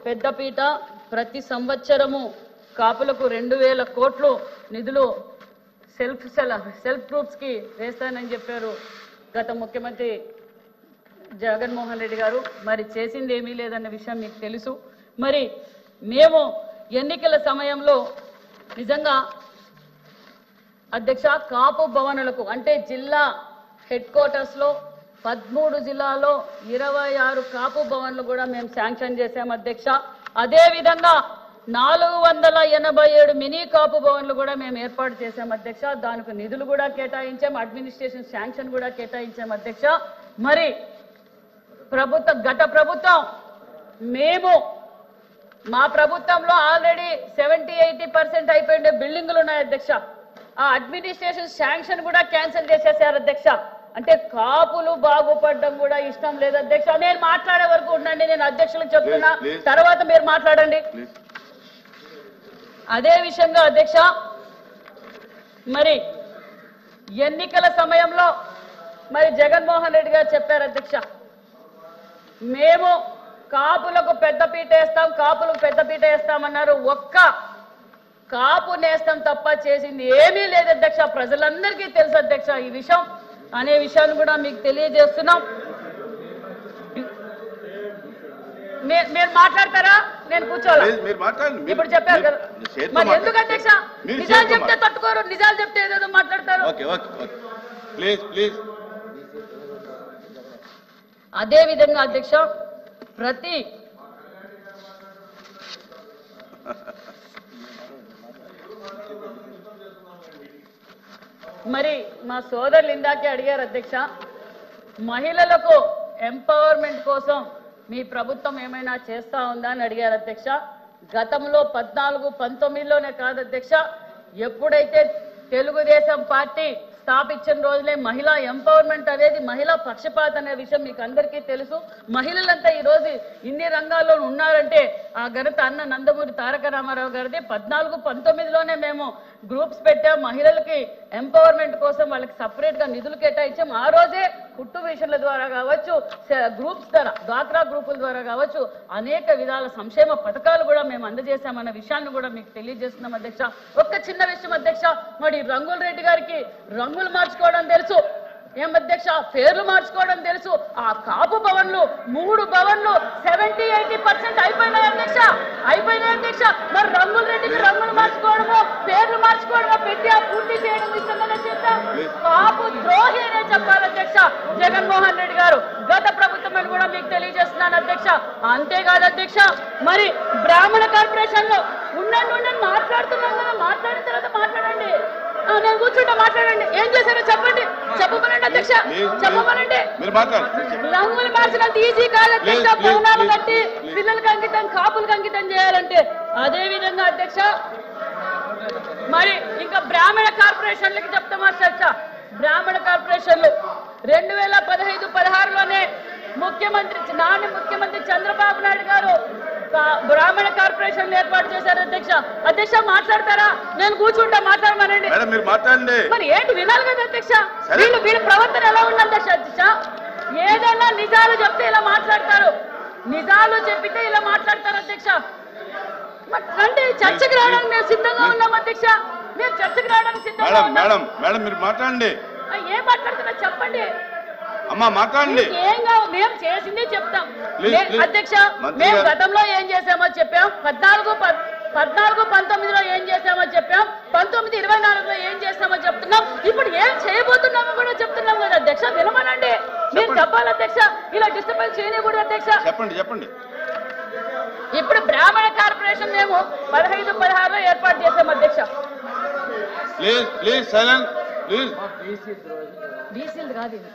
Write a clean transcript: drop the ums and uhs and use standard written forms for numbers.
పెద్దపీట ప్రతి సంవత్సరము కాపులకు 2000 కోట్లు నిధులు సెల్ఫ్ గ్రూప్స్ కి వేస్తానని చెప్పారు గత ముఖ్యమంత్రి జగన్మోహన్ రెడ్డి గారు. మరి చేసింది ఏమీ లేదన్న విషయం మీకు తెలుసు. మరి మేము ఎన్నికల సమయంలో నిజంగా అధ్యక్ష కాపు భవనులకు అంటే జిల్లా హెడ్ క్వార్టర్స్లో 13 జిల్లాలో 26 కాపు భవన్లు కూడా మేము శాంక్షన్ చేశాం అధ్యక్ష. అదేవిధంగా 487 మినీ కాపు భవన్లు కూడా మేము ఏర్పాటు చేశాం అధ్యక్ష. దానికి నిధులు కూడా కేటాయించాం, అడ్మినిస్ట్రేషన్ శాంక్షన్ కూడా కేటాయించాం అధ్యక్ష. మరి గత ప్రభుత్వం మేము మా ప్రభుత్వంలో ఆల్రెడీ 70-80% అయిపోయిన బిల్డింగులు ఉన్నాయి అధ్యక్ష. ఆ అడ్మినిస్ట్రేషన్ శాంక్షన్ కూడా క్యాన్సిల్ చేసేసారు అధ్యక్ష. అంటే కాపులు బాగుపడడం కూడా ఇష్టం లేదు అధ్యక్ష. నేను మాట్లాడే వరకు ఉండండి, నేను అధ్యక్షులకు చెప్తున్నా, తర్వాత మీరు మాట్లాడండి. అదే విషయంగా అధ్యక్ష మరి ఎన్నికల సమయంలో మరి జగన్మోహన్ రెడ్డి గారు చెప్పారు అధ్యక్ష, మేము కాపులకు పెద్దపీట వేస్తాం, కాపులకు పెద్దపీట వేస్తామన్నారు. ఒక్క కాపు నేస్తం తప్ప చేసింది ఏమీ లేదు అధ్యక్ష. ప్రజలందరికీ తెలుసు అధ్యక్ష ఈ విషయం అనే విషయాన్ని కూడా మీకు తెలియజేస్తున్నాం. మీరు మాట్లాడతారా? నేను కూర్చోవాలి. ఇప్పుడు చెప్పారు కదా, మరి ఎందుకు అధ్యక్ష నిజాలు చెప్తే తట్టుకోరు, నిజాలు చెప్తే ఏదేదో మాట్లాడతారు. అదే విధంగా అధ్యక్ష ప్రతి మరి మా సోదరులు ఇందాకే అడిగారు అధ్యక్ష, మహిళలకు ఎంపవర్మెంట్ కోసం మీ ప్రభుత్వం ఏమైనా చేస్తా ఉందా అని అడిగారు అధ్యక్ష. గతంలో 14-19లోనే కాదు అధ్యక్ష, ఎప్పుడైతే తెలుగుదేశం పార్టీ స్థాపించిన రోజులే మహిళా ఎంపవర్మెంట్ అనేది, మహిళా పక్షపాత అనే విషయం మీకు అందరికీ తెలుసు. మహిళలంతా ఈరోజు ఇన్ని రంగాల్లో ఉన్నారంటే ఆ ఘనత అన్న నందమూరి తారక రామారావు గారిది. 14-19లోనే మేము గ్రూప్స్ పెట్టాం, మహిళలకి ఎంపవర్మెంట్ కోసం వాళ్ళకి సపరేట్గా నిధులు కేటాయించాం. ఆ రోజే కుట్టు మిషన్ల ద్వారా కావచ్చు, గ్రూప్స్ ద్వారా డ్వాక్రా గ్రూపుల ద్వారా కావచ్చు, అనేక విధాల సంక్షేమ పథకాలు కూడా మేము అందజేశామన్న విషయాన్ని కూడా మీకు తెలియజేస్తున్నాం అధ్యక్ష. ఒక్క చిన్న విషయం అధ్యక్ష, మరి రంగుల రెడ్డి గారికి రంగులు మార్చుకోవడం తెలుసు, ఏం అధ్యక్ష పేర్లు మార్చుకోవడం తెలుసు. ఆ కాపు భవన్లు 3 భవన్లు 70-80% అయిపోయినాయి అధ్యక్ష, అయిపోయినాయి అధ్యక్ష. మరి రంగుల రెడ్డికి రంగులు మార్చుకోవడము, పేర్లు మార్చుకోవడము పెట్టి ఆ పూర్తి చేయడం ఇష్టంగానే చేద్దాం. కాపు ద్రోహి అనే చెప్పాలి అధ్యక్ష జగన్మోహన్ రెడ్డి గారు, గత ప్రభుత్వం అని కూడా మీకు తెలియజేస్తున్నాను అధ్యక్ష. అంతేకాదు అధ్యక్ష, మరి బ్రాహ్మణ కార్పొరేషన్ లో ఉండండి మాట్లాడుతున్నాం కదా, మాట్లాడిన తర్వాత మాట్లాడండి. నేను కూర్చుంటా, మాట్లాడండి. ఏం చేశారో చెప్పండి, చెప్పమనండి అధ్యక్ష, చెప్పమనండి. రంగులు మార్చినంత ఈజీ కాదు అధ్యక్ష, భవనాలు కట్టి పిల్లలకి అంకితం, కాపులకు అంకితం చేయాలంటే. అదే విధంగా అధ్యక్ష మరి ఇంకా బ్రాహ్మణ కార్పొరేషన్లకి చెప్తాం అధ్యక్ష. బ్రాహ్మణ కార్పొరేషన్లు 2015-16లోనే ముఖ్యమంత్రి చంద్రబాబు నాయుడు గారు బ్రాహ్మణ కార్పొరేషన్ ఏర్పాటు చేశారు అధ్యక్ష. అధ్యక్ష మాట్లాడతారా? నేను కూర్చుంటా, మాట్లాడమనండి. మరి ఏంటి వినాలి కదా అధ్యక్ష, వీళ్ళ ప్రవర్తన ఎలా ఉండాలి అధ్యక్ష? ఏదైనా నిజాలు చెప్తే ఇలా మాట్లాడతారు, నిజాలు చెప్పితే ఇలా మాట్లాడతారు అధ్యక్ష. అంటే చర్చకు రావడానికి మేము సిద్ధంగా ఉన్నాం అధ్యక్ష, మేము చర్చకు రావడానికి సిద్ధంగా ఉన్నాం. ఏం మాట్లాడుతున్నా చెప్పండి అమ్మా, మాట్లాడండి. ఏం కావు, మేము చేసింది చెప్తాం అధ్యక్ష. మేము గతంలో ఏం చేసామో చెప్పాం, 14-19లో ఏం చేసామో చెప్పాం, 19-24లో ఏం చేస్తామో చెప్తున్నాం, ఇప్పుడు ఏం చేయబోతున్నామో కూడా చెప్తున్నాం కదా అధ్యక్ష. వినమనండి, మీరు చెప్పాలి అధ్యక్ష, ఇలా డిస్టర్బెన్స్ చేయకూడదు అధ్యక్ష. చెప్పండి. ఇప్పుడు బ్రాహ్మణ కార్పొరేషన్ మేము 15-16లో ఏర్పాటు చేసాం అధ్యక్ష. Please silent please. బీసీలు కాదు ఇది.